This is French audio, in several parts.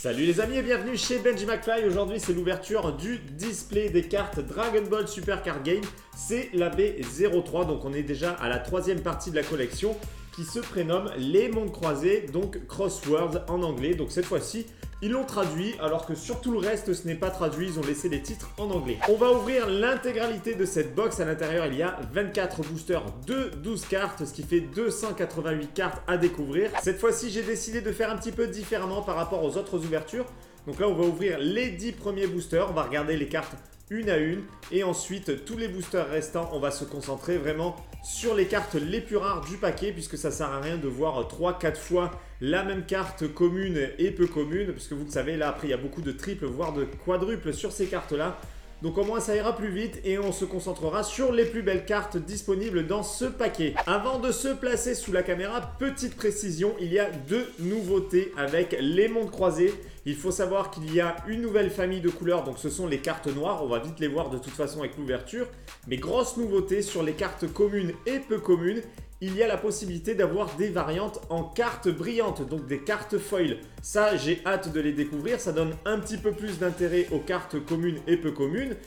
Salut les amis et bienvenue chez Benji McFly. Aujourd'hui c'est l'ouverture du display des cartes Dragon Ball Super Card Game. C'est la B03, donc on est déjà à la troisième partie de la collection qui se prénomme Les Mondes Croisés, donc Crosswords en anglais. Donc cette fois-ci ils l'ont traduit alors que sur tout le reste ce n'est pas traduit, ils ont laissé les titres en anglais. On va ouvrir l'intégralité de cette box. À l'intérieur il y a 24 boosters de 12 cartes, ce qui fait 288 cartes à découvrir. Cette fois-ci j'ai décidé de faire un petit peu différemment par rapport aux autres ouvertures. Donc là on va ouvrir les 10 premiers boosters, on va regarder les cartes une à une et ensuite tous les boosters restants on va se concentrer vraiment sur les cartes les plus rares du paquet, puisque ça sert à rien de voir 3-4 fois la même carte commune et peu commune, puisque vous le savez là après il y a beaucoup de triples voire de quadruples sur ces cartes là. Donc au moins ça ira plus vite et on se concentrera sur les plus belles cartes disponibles dans ce paquet. Avant de se placer sous la caméra, petite précision, il y a deux nouveautés avec les mondes croisés. Il faut savoir qu'il y a une nouvelle famille de couleurs, donc ce sont les cartes noires, on va vite les voir de toute façon avec l'ouverture. Mais grosse nouveauté sur les cartes communes et peu communes, il y a la possibilité d'avoir des variantes en cartes brillantes, donc des cartes foil. Ça, j'ai hâte de les découvrir, ça donne un petit peu plus d'intérêt aux cartes communes et peu communes.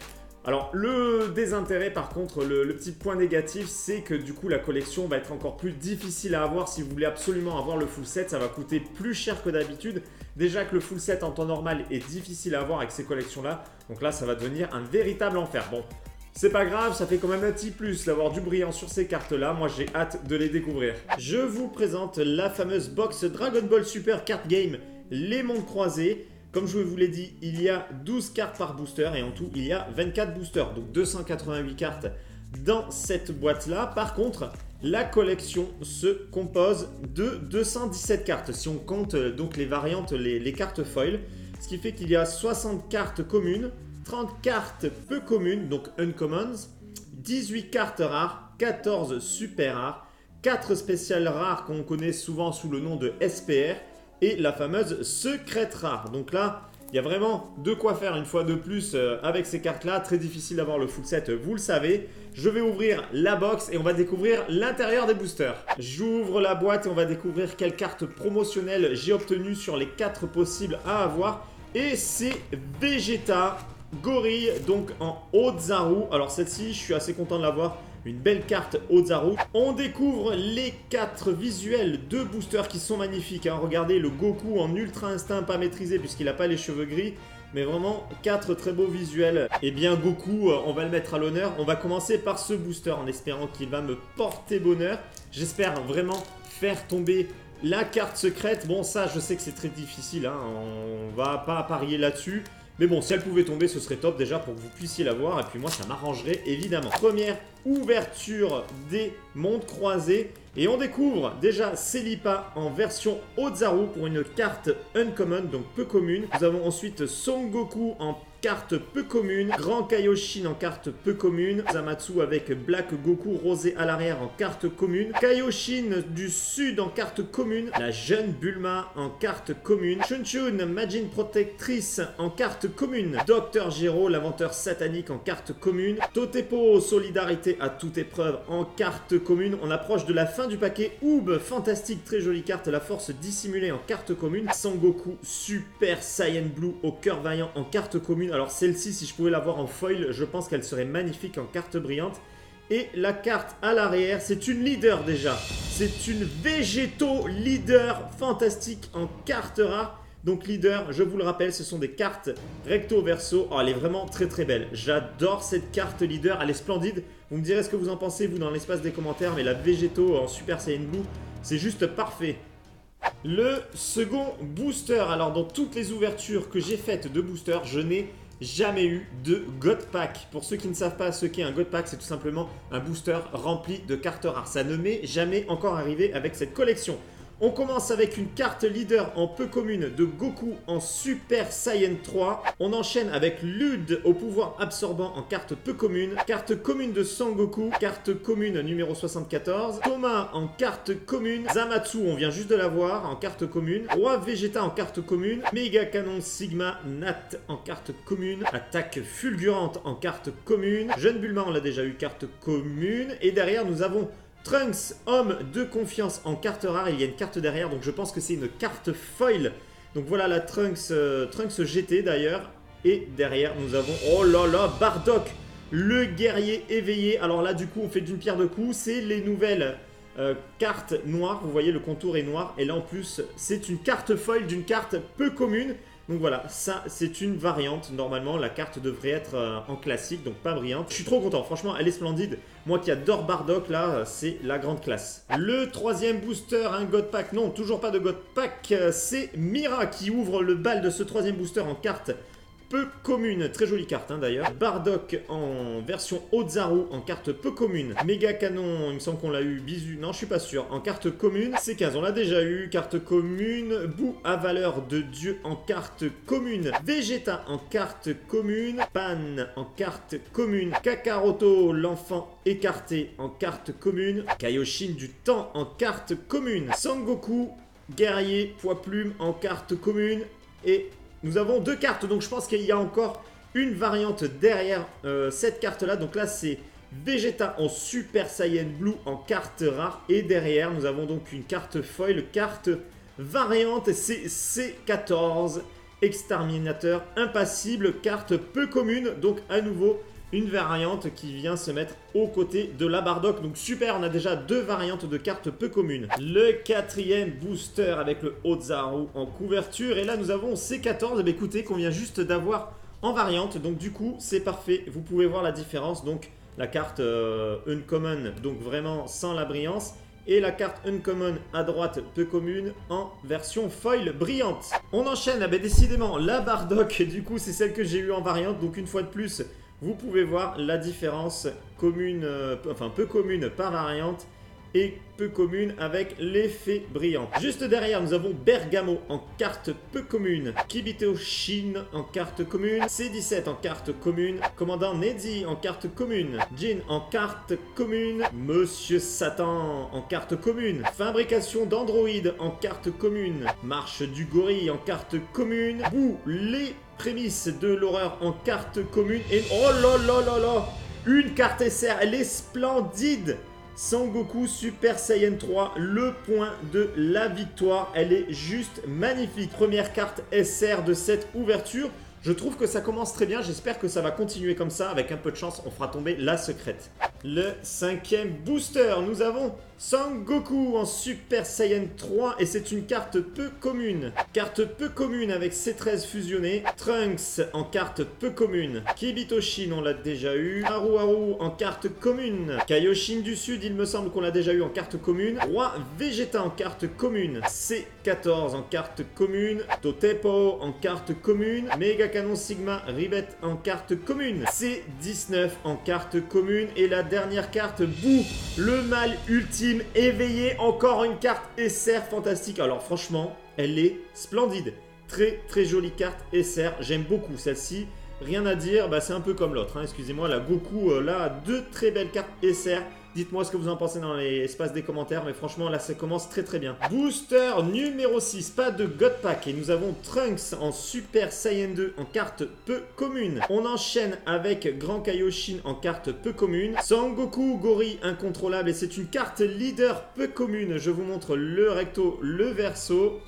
Alors, le désintérêt par contre, le petit point négatif, c'est que du coup la collection va être encore plus difficile à avoir. Si vous voulez absolument avoir le full set, ça va coûter plus cher que d'habitude. Déjà que le full set en temps normal est difficile à avoir avec ces collections-là, donc là ça va devenir un véritable enfer. Bon. C'est pas grave, ça fait quand même un petit plus d'avoir du brillant sur ces cartes-là. Moi, j'ai hâte de les découvrir. Je vous présente la fameuse box Dragon Ball Super Card Game, les mondes croisés. Comme je vous l'ai dit, il y a 12 cartes par booster et en tout, il y a 24 boosters. Donc 288 cartes dans cette boîte-là. Par contre, la collection se compose de 217 cartes. Si on compte donc les variantes, les cartes foil. Ce qui fait qu'il y a 60 cartes communes, 30 cartes peu communes, donc uncommons, 18 cartes rares, 14 super rares, 4 spéciales rares qu'on connaît souvent sous le nom de SPR et la fameuse secrète rare. Donc là, il y a vraiment de quoi faire une fois de plus avec ces cartes-là. Très difficile d'avoir le full set, vous le savez. Je vais ouvrir la box et on va découvrir l'intérieur des boosters. J'ouvre la boîte et on va découvrir quelles cartes promotionnelles j'ai obtenues sur les 4 possibles à avoir. Et c'est Vegeta Gorille, donc en Ozaru. Alors celle-ci, je suis assez content de l'avoir. Une belle carte Ozaru. On découvre les 4 visuels de boosters qui sont magnifiques. Hein. Regardez le Goku en ultra instinct pas maîtrisé puisqu'il n'a pas les cheveux gris. Mais vraiment 4 très beaux visuels. Et bien Goku, on va le mettre à l'honneur. On va commencer par ce booster en espérant qu'il va me porter bonheur. J'espère vraiment faire tomber la carte secrète. Bon, ça je sais que c'est très difficile. Hein. On va pas parier là-dessus. Mais bon, si elle pouvait tomber, ce serait top déjà pour que vous puissiez la voir. Et puis moi, ça m'arrangerait évidemment. Première ouverture des mondes croisés. Et on découvre déjà Celipa en version Ozaru pour une carte uncommon, donc peu commune. Nous avons ensuite Son Goku en carte peu commune, Grand Kaioshin en carte peu commune, Zamatsu avec Black Goku rosé à l'arrière en carte commune, Kaioshin du sud en carte commune, la jeune Bulma en carte commune, Chunchun Majin Protectrice en carte commune, Dr Gero l'inventeur satanique en carte commune, Totepo Solidarité à toute épreuve en carte commune. On approche de la fin du paquet. Oob fantastique, très jolie carte, la force dissimulée en carte commune, Sangoku Super Saiyan Blue au cœur vaillant en carte commune. Alors celle-ci, si je pouvais l'avoir en foil, je pense qu'elle serait magnifique en carte brillante. Et la carte à l'arrière, c'est une leader déjà. C'est une Végéto leader fantastique en carte rare. Donc leader, je vous le rappelle, ce sont des cartes recto verso. Oh, elle est vraiment très très belle. J'adore cette carte leader, elle est splendide. Vous me direz ce que vous en pensez, vous, dans l'espace des commentaires. Mais la Végéto en Super Saiyan Blue, c'est juste parfait. Le second booster. Alors dans toutes les ouvertures que j'ai faites de booster, je n'ai jamais eu de God Pack. Pour ceux qui ne savent pas ce qu'est un God Pack, c'est tout simplement un booster rempli de cartes rares. Ça ne m'est jamais encore arrivé avec cette collection. On commence avec une carte leader en peu commune de Goku en Super Saiyan 3. On enchaîne avec Lud au pouvoir absorbant en carte peu commune. Carte commune de Sangoku, carte commune numéro 74. Thomas en carte commune. Zamatsu, on vient juste de la voir, en carte commune. Roi Vegeta en carte commune. Méga Canon Sigma Nat en carte commune. Attaque fulgurante en carte commune. Jeune Bulma, on l'a déjà eu, carte commune. Et derrière, nous avons Trunks, homme de confiance en carte rare. Il y a une carte derrière, donc je pense que c'est une carte foil Donc voilà la Trunks GT d'ailleurs. Et derrière, nous avons, oh là là, Bardock, le guerrier éveillé. Alors là, du coup, on fait d'une pierre deux coups. C'est les nouvelles cartes noires. Vous voyez, le contour est noir. Et là, en plus, c'est une carte foil d'une carte peu commune. Donc voilà, ça, c'est une variante. Normalement, la carte devrait être en classique, donc pas brillante. Je suis trop content. Franchement, elle est splendide. Moi qui adore Bardock, là, c'est la grande classe. Le troisième booster, un God Pack. Non, toujours pas de God Pack. C'est Mira qui ouvre le bal de ce troisième booster en carte peu commune, très jolie carte hein, d'ailleurs. Bardock en version Ozaru en carte peu commune. Méga Canon, il me semble qu'on l'a eu. Bisu, non je suis pas sûr. En carte commune, C15 on l'a déjà eu. Carte commune. Bou à valeur de Dieu en carte commune. Vegeta en carte commune. Pan en carte commune. Kakaroto, l'enfant écarté en carte commune. Kaioshin du temps en carte commune. Sangoku, guerrier poids plume en carte commune. Et nous avons deux cartes, donc je pense qu'il y a encore une variante derrière cette carte-là. Donc là, c'est Vegeta en Super Saiyan Blue en carte rare. Et derrière, nous avons donc une carte foil, carte variante, c'est C14, Exterminateur impassible, carte peu commune. Donc à nouveau, une variante qui vient se mettre aux côtés de la Bardock. Donc super, on a déjà deux variantes de cartes peu communes. Le quatrième booster avec le Ozaru en couverture. Et là, nous avons C14, eh bien, écoutez, qu'on vient juste d'avoir en variante. Donc du coup, c'est parfait. Vous pouvez voir la différence. Donc la carte Uncommon, donc vraiment sans la brillance. Et la carte Uncommon à droite, peu commune, en version foil brillante. On enchaîne, eh bien, décidément, la Bardock. Du coup, c'est celle que j'ai eue en variante. Donc une fois de plus, vous pouvez voir la différence commune, enfin peu commune par variante et peu commune avec l'effet brillant. Juste derrière, nous avons Bergamo en carte peu commune, Kibito Shin en carte commune, C17 en carte commune, Commandant Neddy en carte commune, Jin en carte commune, Monsieur Satan en carte commune, Fabrication d'Android en carte commune, Marche du Gorille en carte commune, Bou les prémices de l'horreur en carte commune et oh là là là là, une carte SR, elle est splendide. Sangoku Super Saiyan 3, le point de la victoire, elle est juste magnifique. Première carte SR de cette ouverture. Je trouve que ça commence très bien, j'espère que ça va continuer comme ça. Avec un peu de chance, on fera tomber la secrète. Le cinquième booster, nous avons Sangoku en Super Saiyan 3 et c'est une carte peu commune. Carte peu commune avec C13 fusionné. Trunks en carte peu commune. Kibito Shin, on l'a déjà eu. Haru Haru en carte commune. Kaioshin du Sud, il me semble qu'on l'a déjà eu en carte commune. Roi Vegeta en carte commune. C14 en carte commune. Totepo en carte commune. Mega Canon Sigma Rivet en carte commune. C19 en carte commune. Et la dernière carte, Bou, le mal ultime éveillé. Encore une carte SR fantastique. Alors franchement, elle est splendide. Très très jolie carte SR. J'aime beaucoup celle-ci. Rien à dire, bah, c'est un peu comme l'autre. Hein. Excusez-moi, la Goku, là, deux très belles cartes SR. Dites-moi ce que vous en pensez dans l'espace des commentaires. Mais franchement, là, ça commence très très bien. Booster numéro 6, pas de God Pack. Et nous avons Trunks en Super Saiyan 2 en carte peu commune. On enchaîne avec Grand Kaioshin en carte peu commune. Sangoku Gori incontrôlable. Et c'est une carte leader peu commune. Je vous montre le recto, le verso.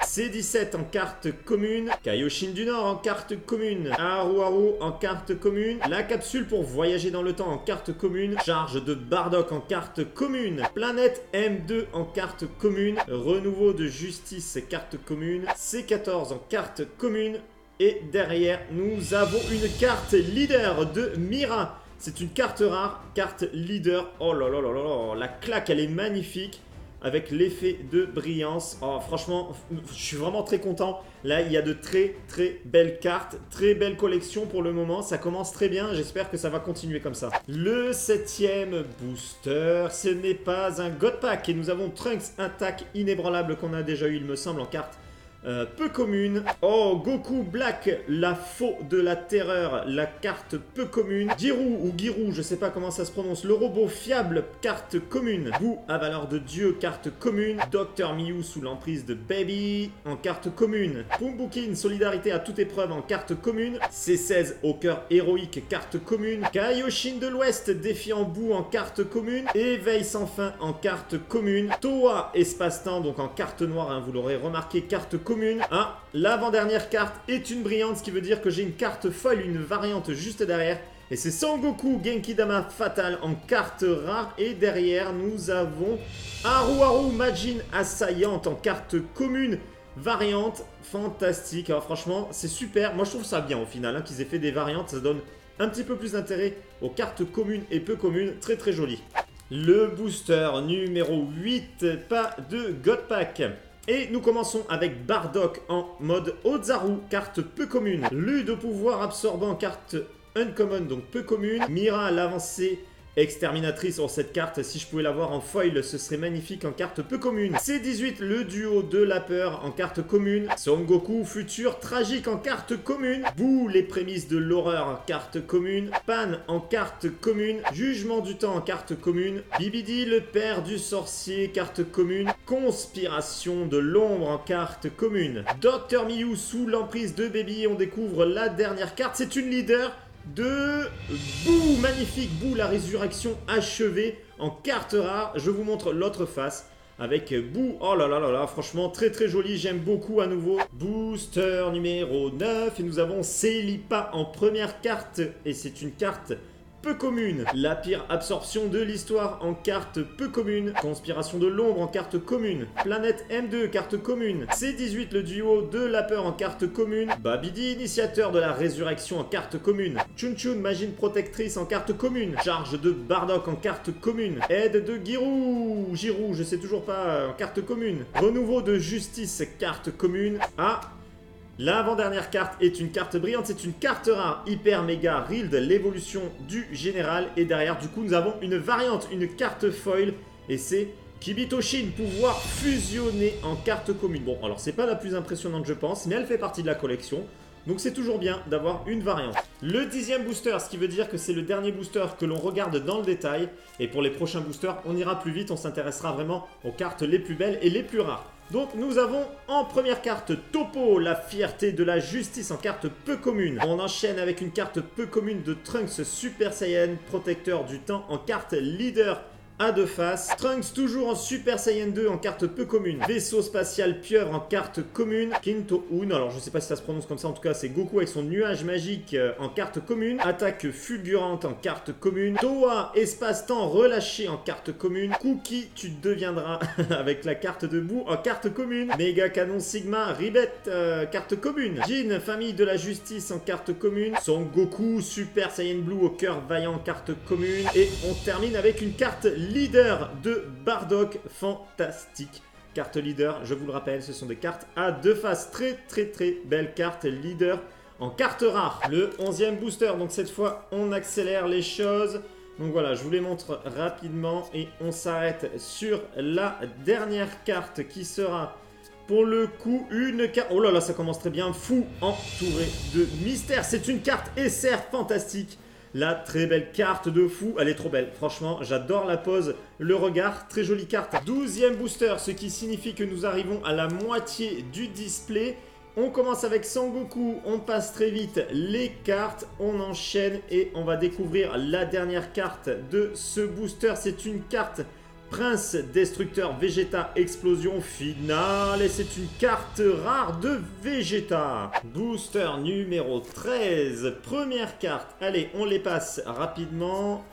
C17 en carte commune, Kaioshin du Nord en carte commune, Haru Haru en carte commune, la capsule pour voyager dans le temps en carte commune, charge de Bardock en carte commune, planète M2 en carte commune, renouveau de justice carte commune, C14 en carte commune et derrière nous avons une carte leader de Mira. C'est une carte rare, carte leader. Oh là là là là là, la claque elle est magnifique. Avec l'effet de brillance. Oh, franchement, je suis vraiment très content. Là, il y a de très très belles cartes. Très belle collection pour le moment. Ça commence très bien. J'espère que ça va continuer comme ça. Le septième booster, ce n'est pas un God Pack. Et nous avons Trunks Attaque inébranlable qu'on a déjà eu, il me semble, en carte peu commune. Oh, Goku Black, la faux de la terreur, la carte peu commune. Giru ou Giru, je sais pas comment ça se prononce. Le robot fiable, carte commune. Bou à valeur de Dieu, carte commune. Dr Miu sous l'emprise de Baby en carte commune. Pumbukin, solidarité à toute épreuve en carte commune. C16 au cœur héroïque, carte commune. Kaioshin de l'Ouest, défiant Bou en carte commune. Éveil sans fin en carte commune. Toa espace-temps, donc en carte noire, hein, vous l'aurez remarqué, carte commune. commune. Ah, l'avant-dernière carte est une brillante, ce qui veut dire que j'ai une carte foil, une variante juste derrière. Et c'est Sangoku Genkidama Fatal en carte rare. Et derrière, nous avons Haru Majin Assaillante en carte commune variante. Fantastique. Alors franchement, c'est super. Moi, je trouve ça bien au final, hein, qu'ils aient fait des variantes. Ça donne un petit peu plus d'intérêt aux cartes communes et peu communes. Très très joli. Le booster numéro 8, pas de God Pack. Et nous commençons avec Bardock en mode Ozaru, carte peu commune. Lude au pouvoir absorbant, carte uncommon, donc peu commune. Mira, l'avancée exterminatrice sur cette carte. Si je pouvais l'avoir en foil, ce serait magnifique en carte peu commune. C18, le duo de la peur en carte commune. Son Goku, futur tragique en carte commune. Boo, les prémices de l'horreur en carte commune. Pan en carte commune. Jugement du temps en carte commune. Bibidi, le père du sorcier, carte commune. Conspiration de l'ombre en carte commune. Dr Miyu, sous l'emprise de Baby, on découvre la dernière carte. C'est une leader de Boo, magnifique Boo, la résurrection achevée en carte rare. Je vous montre l'autre face avec Boo. Oh là là là là, franchement très très joli, j'aime beaucoup à nouveau. Booster numéro 9 et nous avons Celipa en première carte et c'est une carte peu commune. La pire absorption de l'histoire en carte peu commune. Conspiration de l'ombre en carte commune. Planète M2, carte commune. C18, le duo de la peur en carte commune. Babidi, initiateur de la résurrection en carte commune. Chun Chun, magine protectrice en carte commune. Charge de Bardock en carte commune. Aide de Girou, je sais toujours pas, en carte commune. Renouveau de justice, carte commune. Ah, l'avant-dernière carte est une carte brillante, c'est une carte rare, Hyper Mega Rild, l'évolution du général. Et derrière, du coup, nous avons une variante, une carte foil, et c'est Kibitoshin, pouvoir fusionner en carte commune. Bon, alors c'est pas la plus impressionnante, je pense, mais elle fait partie de la collection. Donc c'est toujours bien d'avoir une variante. Le 10e booster, ce qui veut dire que c'est le dernier booster que l'on regarde dans le détail. Et pour les prochains boosters, on ira plus vite, on s'intéressera vraiment aux cartes les plus belles et les plus rares. Donc nous avons en première carte Toppo, la fierté de la justice en carte peu commune. On enchaîne avec une carte peu commune de Trunks Super Saiyan, protecteur du temps en carte leader à deux faces. Trunks toujours en Super Saiyan 2 en carte peu commune. Vaisseau spatial pieuvre en carte commune. Kinto-un, alors je sais pas si ça se prononce comme ça, en tout cas c'est Goku avec son nuage magique en carte commune. Attaque fulgurante en carte commune. Toa, espace-temps relâché en carte commune. Cookie, tu deviendras avec la carte de Boo en carte commune. Méga canon Sigma, Ribet, carte commune. Jin, famille de la justice en carte commune. Son Goku, Super Saiyan Blue au cœur vaillant en carte commune. Et on termine avec une carte leader de Bardock, fantastique. Carte leader, je vous le rappelle, ce sont des cartes à deux faces. Très très très belle carte leader en carte rare. Le 11e booster, donc cette fois on accélère les choses. Donc voilà, je vous les montre rapidement et on s'arrête sur la dernière carte qui sera pour le coup une carte... Oh là là, ça commence très bien. Fou entouré de mystère. C'est une carte SR fantastique. La très belle carte de fou, elle est trop belle. Franchement, j'adore la pose, le regard, très jolie carte. 12e booster, ce qui signifie que nous arrivons à la moitié du display. On commence avec Sangoku, on passe très vite les cartes, on enchaîne et on va découvrir la dernière carte de ce booster. C'est une carte Prince Destructeur Vegeta Explosion Finale et c'est une carte rare de Vegeta. Booster numéro 13, première carte. Allez, on les passe rapidement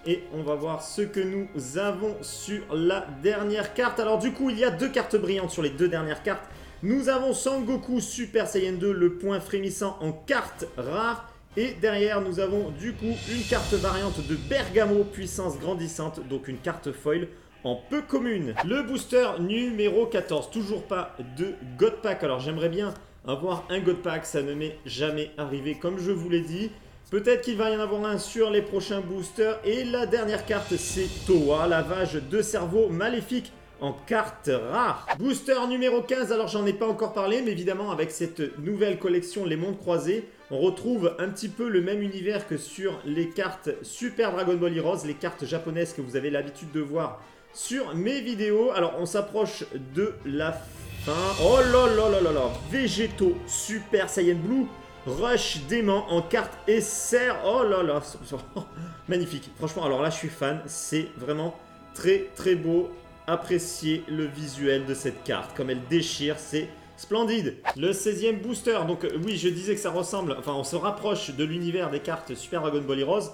et on va voir ce que nous avons sur la dernière carte. Alors du coup, il y a deux cartes brillantes sur les deux dernières cartes. Nous avons Sangoku Super Saiyan 2, le point frémissant en carte rare. Et derrière, nous avons du coup une carte variante de Bergamo, puissance grandissante, donc une carte foil en peu commune. Le booster numéro 14, toujours pas de God Pack. Alors j'aimerais bien avoir un God Pack, ça ne m'est jamais arrivé comme je vous l'ai dit. Peut-être qu'il va y en avoir un sur les prochains boosters. Et la dernière carte, c'est Toa, lavage de cerveau maléfique en carte rare. Booster numéro 15, alors j'en ai pas encore parlé, mais évidemment avec cette nouvelle collection Les Mondes Croisés, on retrouve un petit peu le même univers que sur les cartes Super Dragon Ball Heroes, les cartes japonaises que vous avez l'habitude de voir sur mes vidéos. Alors on s'approche de la fin. Oh là là là là là, Végétaux Super Saiyan Blue, Rush Dément en carte SR. Oh là là, magnifique. Franchement, alors là je suis fan, c'est vraiment très très beau. Appréciez le visuel de cette carte, comme elle déchire, c'est Splendide. Le 16e booster. Donc oui, je disais que ça ressemble, enfin on se rapproche de l'univers des cartes Super Dragon Ball Heroes.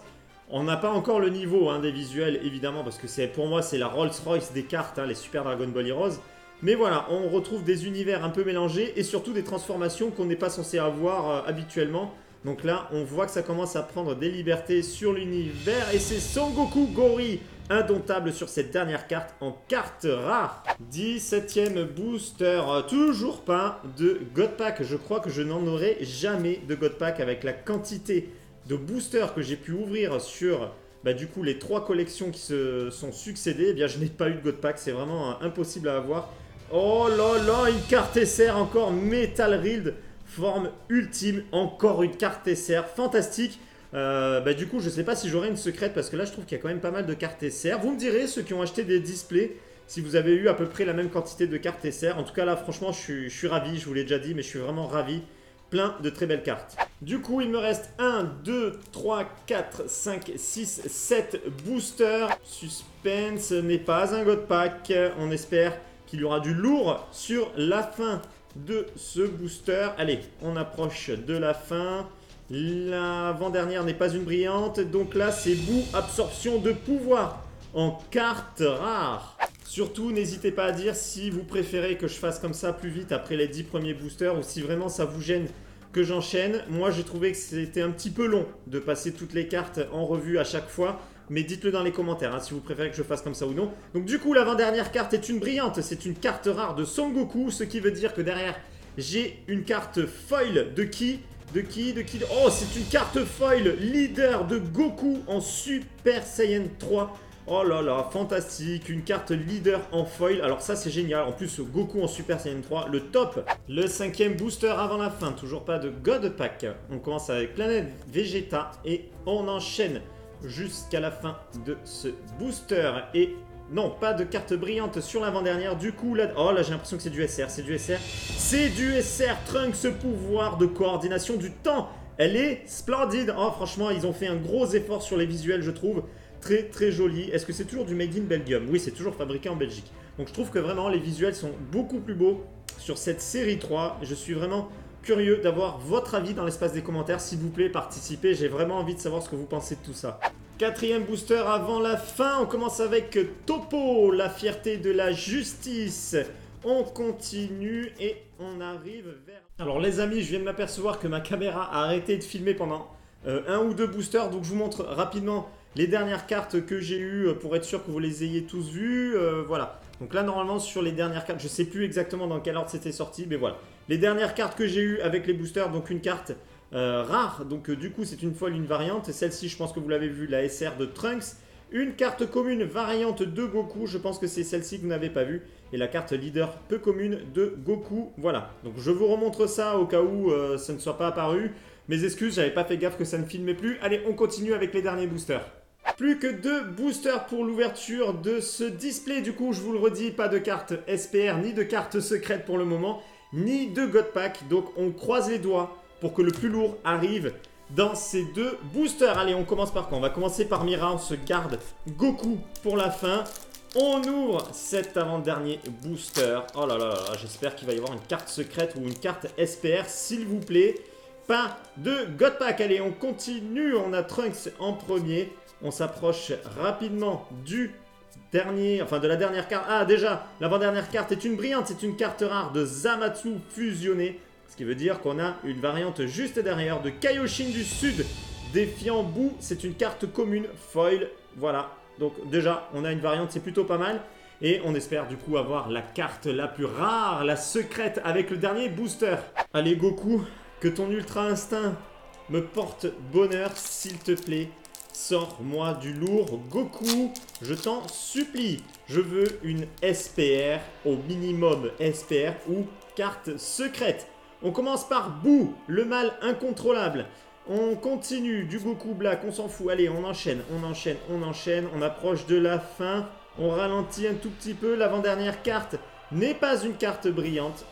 On n'a pas encore le niveau des visuels évidemment parce que pour moi c'est la Rolls-Royce des cartes, les Super Dragon Ball Heroes. Mais voilà, on retrouve des univers un peu mélangés et surtout des transformations qu'on n'est pas censé avoir habituellement. Donc là, on voit que ça commence à prendre des libertés sur l'univers et c'est Son Goku Gori indomptable sur cette dernière carte en carte rare. 17e booster, toujours pas de God Pack. Je crois que je n'en aurai jamais de God Pack avec la quantité de boosters que j'ai pu ouvrir sur du coup les 3 collections qui se sont succédées. Eh bien, je n'ai pas eu de God Pack, c'est vraiment impossible à avoir. Oh là là, une carte SR encore, Metal Rild, forme ultime, encore une carte SR, fantastique. Du coup, je sais pas si j'aurai une secrète parce que là, je trouve qu'il y a quand même pas mal de cartes SR. Vous me direz, ceux qui ont acheté des displays, si vous avez eu à peu près la même quantité de cartes SR. En tout cas, là, franchement, je suis ravi, je vous l'ai déjà dit, mais je suis vraiment ravi. Plein de très belles cartes. Du coup, il me reste 1, 2, 3, 4, 5, 6, 7 boosters. Suspense n'est pas un God Pack. On espère qu'il y aura du lourd sur la fin de ce booster. Allez, on approche de la fin. L'avant-dernière n'est pas une brillante. Donc là, c'est Boo, absorption de pouvoir en carte rare. Surtout, n'hésitez pas à dire si vous préférez que je fasse comme ça plus vite après les 10 premiers boosters ou si vraiment ça vous gêne que j'enchaîne. Moi, j'ai trouvé que c'était un petit peu long de passer toutes les cartes en revue à chaque fois. Mais dites-le dans les commentaires si vous préférez que je fasse comme ça ou non. Donc du coup, l'avant-dernière carte est une brillante. C'est une carte rare de Son Goku. Ce qui veut dire que derrière, j'ai une carte foil de qui? Oh, c'est une carte foil leader de Goku en Super Saiyan 3. Oh là là, fantastique, une carte leader en foil. Alors ça, c'est génial. En plus, Goku en Super Saiyan 3, le top. Le 5e booster avant la fin. Toujours pas de God Pack. On commence avec Planète Vegeta et on enchaîne jusqu'à la fin de ce booster. Et non, pas de carte brillante sur l'avant-dernière. Du coup, là... Oh là, j'ai l'impression que c'est du SR. C'est du SR. C'est du SR. Trunks, pouvoir de coordination du temps. Elle est splendide. Oh, franchement, ils ont fait un gros effort sur les visuels, je trouve. Très, très joli. Est-ce que c'est toujours du Made in Belgium? Oui, c'est toujours fabriqué en Belgique. Donc, je trouve que vraiment, les visuels sont beaucoup plus beaux sur cette série 3. Je suis vraiment curieux d'avoir votre avis dans l'espace des commentaires. S'il vous plaît, participez. J'ai vraiment envie de savoir ce que vous pensez de tout ça. 4e booster avant la fin. On commence avec Toppo, la fierté de la justice. On continue et on arrive vers... Alors les amis, je viens de m'apercevoir que ma caméra a arrêté de filmer pendant un ou deux boosters. Donc je vous montre rapidement les dernières cartes que j'ai eues pour être sûr que vous les ayez tous vues. Voilà. Donc là, normalement, sur les dernières cartes, je ne sais plus exactement dans quel ordre c'était sorti, mais voilà. Les dernières cartes que j'ai eues avec les boosters, donc une carte rare. Donc du coup, c'est une folle, une variante. Celle-ci, je pense que vous l'avez vu, la SR de Trunks. Une carte commune variante de Goku. Je pense que c'est celle-ci que vous n'avez pas vue. Et la carte leader peu commune de Goku. Voilà. Donc je vous remontre ça au cas où ça ne soit pas apparu. Mes excuses, j'avais pas fait gaffe que ça ne filmait plus. Allez, on continue avec les derniers boosters. Plus que 2 boosters pour l'ouverture de ce display. Du coup, je vous le redis, pas de carte SPR, ni de carte secrète pour le moment, ni de God Pack. Donc, on croise les doigts pour que le plus lourd arrive dans ces 2 boosters. Allez, on commence par quoi? On va commencer par Mira. On se garde Goku pour la fin. On ouvre cet avant-dernier booster. Oh là là là, j'espère qu'il va y avoir une carte secrète ou une carte SPR, s'il vous plaît. Pas de God Pack. Allez, on continue. On a Trunks en premier. On s'approche rapidement du dernier, enfin de la dernière carte. Ah, déjà, l'avant-dernière carte est une brillante. C'est une carte rare de Zamatsu fusionné. Ce qui veut dire qu'on a une variante juste derrière de Kaioshin du Sud. Défiant Boo, c'est une carte commune foil. Voilà. Donc déjà, on a une variante, c'est plutôt pas mal. Et on espère du coup avoir la carte la plus rare, la secrète avec le dernier booster. Allez Goku, que ton ultra instinct me porte bonheur, s'il te plaît. Sors-moi du lourd, Goku, je t'en supplie. Je veux une SPR, au minimum SPR ou carte secrète. On commence par Boo, le mal incontrôlable. On continue du Goku Black, on s'en fout. Allez, on enchaîne, on enchaîne, on enchaîne. On approche de la fin, on ralentit un tout petit peu. L'avant-dernière carte n'est pas une carte brillante.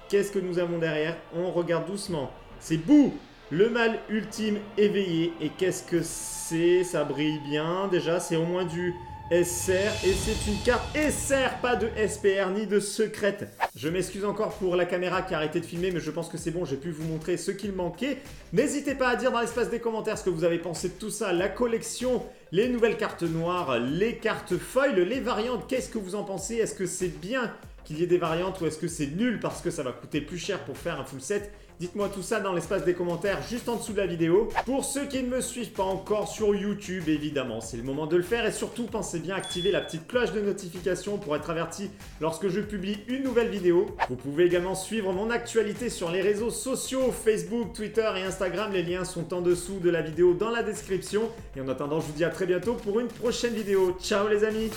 Qu'est-ce que nous avons derrière? On regarde doucement. C'est Boo, le mal ultime éveillé. Et qu'est-ce que c'est? Ça brille bien. Déjà, c'est au moins du SR et c'est une carte SR, pas de SPR ni de secrète. Je m'excuse encore pour la caméra qui a arrêté de filmer, mais je pense que c'est bon, j'ai pu vous montrer ce qu'il manquait. N'hésitez pas à dire dans l'espace des commentaires ce que vous avez pensé de tout ça, la collection, les nouvelles cartes noires, les cartes foil, les variantes, qu'est-ce que vous en pensez? Est-ce que c'est bien qu'il y ait des variantes ou est-ce que c'est nul parce que ça va coûter plus cher pour faire un full set? Dites-moi tout ça dans l'espace des commentaires juste en dessous de la vidéo. Pour ceux qui ne me suivent pas encore sur YouTube, évidemment, c'est le moment de le faire. Et surtout, pensez bien à activer la petite cloche de notification pour être averti lorsque je publie une nouvelle vidéo. Vous pouvez également suivre mon actualité sur les réseaux sociaux, Facebook, Twitter et Instagram. Les liens sont en dessous de la vidéo dans la description. Et en attendant, je vous dis à très bientôt pour une prochaine vidéo. Ciao les amis!